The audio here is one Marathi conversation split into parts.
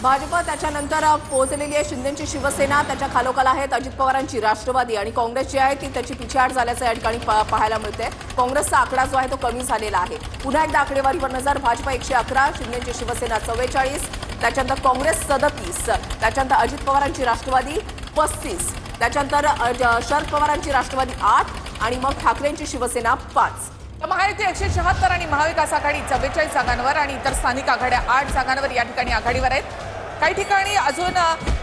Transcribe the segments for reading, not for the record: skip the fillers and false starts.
भाजप त्याच्यानंतर पोहोचलेली आहे शिंदेची शिवसेना, त्याच्या खालोखाल आहेत अजित पवारांची राष्ट्रवादी आणि काँग्रेस जी आहे ती त्याची पिछेहाट झाल्याचं या ठिकाणी पाहायला मिळते। काँग्रेसचा आकडा जो आहे तो कमी झालेला आहे। पुन्हा एकदा आकडेवारीवर नजर, भाजप 111, शिंदेची शिवसेना 44, त्याच्यानंतर काँग्रेस 37, त्याच्यानंतर अजित पवारांची राष्ट्रवादी 35, त्याच्यानंतर शरद पवारांची राष्ट्रवादी 8 आणि मग ठाकरेंची शिवसेना 5। महायुती 176 आणि महाविकास आघाडी 44 जागांवर आणि इतर स्थानिक आघाड्या 8 जागांवर या ठिकाणी आघाडीवर आहेत। काही ठिकाणी अजून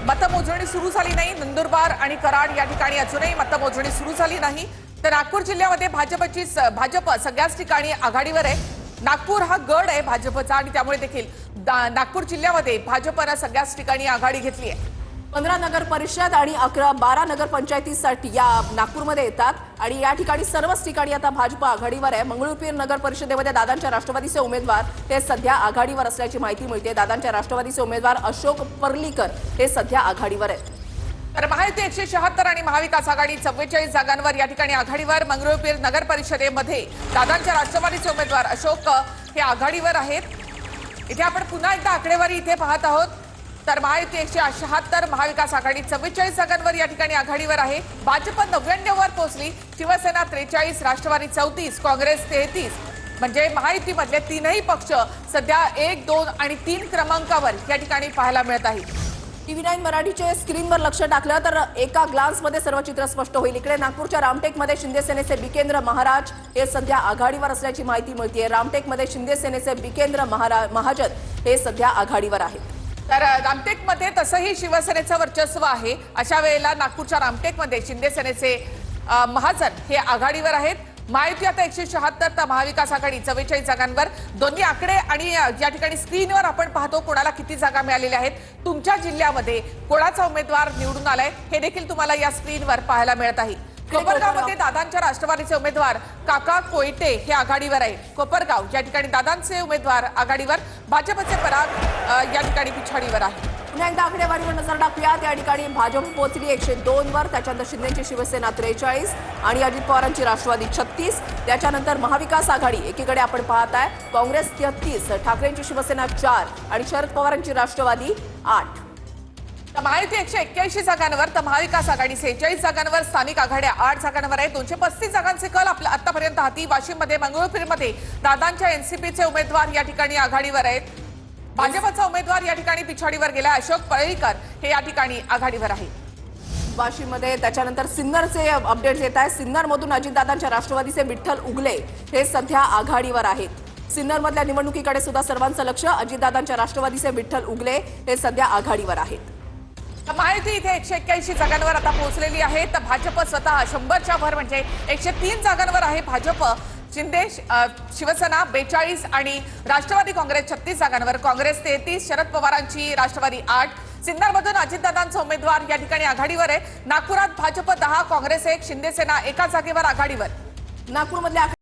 मतमोजणी सुरू झाली नाही। नंदुरबार आणि कराड या ठिकाणी अजूनही मतमोजणी सुरू झाली नाही। तर नागपूर जिल्ह्यामध्ये भाजप सगळ्याच ठिकाणी आघाडीवर आहे। नागपूर हा गड आहे भाजपचा आणि त्यामुळे देखील नागपूर जिल्ह्यामध्ये भाजपने सगळ्याच ठिकाणी आघाडी घेतली आहे। 15 नगर परिषद आणि 12 नगर पंचायतीसाठी या नागपूरमध्ये येतात आणि या ठिकाणी सर्वच ठिकाणी आता भाजप आघाडीवर आहे। मंगळूरपीर नगर परिषदेमध्ये दादांच्या राष्ट्रवादीचे उमेदवार हे सध्या आघाडीवर असल्याची माहिती मिळते। दादांच्या राष्ट्रवादीचे उमेदवार अशोक पर्लीकर हे सध्या आघाडीवर आहेत। तर महायुती 176 आणि महाविकास आघाडी 44 जागांवर या ठिकाणी आघाडीवर। मंगळूरपीर नगर परिषदेमध्ये दादांच्या राष्ट्रवादीचे उमेदवार अशोक हे आघाडीवर आहेत। इथे आपण पुन्हा एकदा आकडेवारी इथे पाहत आहोत। तर महायुती 176, महाविकास आघाडी 44 जागांवर या ठिकाणी आघाडीवर आहे। भाजप 99 वर पोहोचली, शिवसेना 43, राष्ट्रवादी 34, काँग्रेस 33। म्हणजे महायुतीमधले तीनही पक्ष सध्या 1, 2 आणि 3 क्रमांकावर या ठिकाणी पाहायला मिळत आहे। TV9 मराठीचे स्क्रीनवर लक्ष टाकलं तर एका ग्लान्समध्ये सर्व चित्र स्पष्ट होईल। इकडे नागपूरच्या रामटेकमध्ये शिंदे सेनेचे बिकेंद्र महाराज हे सध्या आघाडीवर असल्याची माहिती मिळते। रामटेकमध्ये शिंदे सेनेचे बिकेंद्र महाजन हे सध्या आघाडीवर आहेत। तर रामटेकमध्ये तसंही शिवसेनेचं वर्चस्व आहे। अशा वेळेला नागपूरच्या रामटेकमध्ये शिंदे सेनेचे महाजन हे आघाडीवर आहेत। महायुती आता 176 तर महाविकास आघाडी 44 जागांवर। दोन्ही आकडे आणि या ठिकाणी स्क्रीनवर आपण पाहतो कोणाला किती जागा मिळालेल्या आहेत। तुमच्या जिल्ह्यामध्ये कोणाचा उमेदवार निवडून आलाय हे देखील तुम्हाला या स्क्रीनवर पाहायला मिळत आहे। कोपरगावमध्ये दादांच्या राष्ट्रवादीचे उमेदवार काका कोयटे हे आघाडीवर आहे। कोपरगाव या ठिकाणी दादांचे उमेदवार आघाडीवर, भाजपचे पराग या ठिकाणी पिछाडीवर आहे। पुन्हा एकदा आकडेवारीवर नजर टाकूया। त्या ठिकाणी भाजप पोहोचली 102 वर, त्याच्यानंतर शिंदेची शिवसेना 43 आणि अजित पवारांची राष्ट्रवादी 36, त्याच्यानंतर महाविकास आघाडी एकीकडे आपण पाहताय काँग्रेस 33, ठाकरेंची शिवसेना 4 आणि शरद पवारांची राष्ट्रवादी 8। महायुती 181 जागांवर तर महाविकास आघाडी 46 जागांवर, स्थानिक आघाड्या 8 जागांवर आहे। 235 जागांचे कल आपल्या आतापर्यंत हाती। वाशिममध्ये, मंगळूरपीरमध्ये दादांच्या एनसीपीचे उमेदवार या ठिकाणी आघाडीवर आहेत। भाजपचा उमेदवार या ठिकाणी पिछाडीवर गेला, अशोक पर्लीकर हे या ठिकाणी आघाडीवर आहे। वाशिममध्ये त्याच्यानंतर सिन्नरचे अपडेट्स येत आहेत। सिन्नरमधून अजितदादांच्या राष्ट्रवादीचे विठ्ठल उगले हे सध्या आघाडीवर आहेत। सिन्नरमधल्या निवडणुकीकडे सुद्धा सर्वांचं लक्ष। अजितदादांच्या राष्ट्रवादीचे विठ्ठल उगले हे सध्या आघाडीवर आहेत। महायुती इथे 181 जागांवर आता पोहोचलेली आहे। तर भाजप स्वतः 100च्या वर म्हणजे 103 जागांवर आहे भाजप। शिंदे शिवसेना 42 आणि राष्ट्रवादी काँग्रेस 36 जागांवर, काँग्रेस 33, शरद पवारांची राष्ट्रवादी 8। सिन्नरमधून अजितदादांचा उमेदवार या ठिकाणी आघाडीवर आहे। नागपुरात भाजप 10, काँग्रेस 1, शिंदे सेना एका जागेवर आघाडीवर। नागपूरमधल्या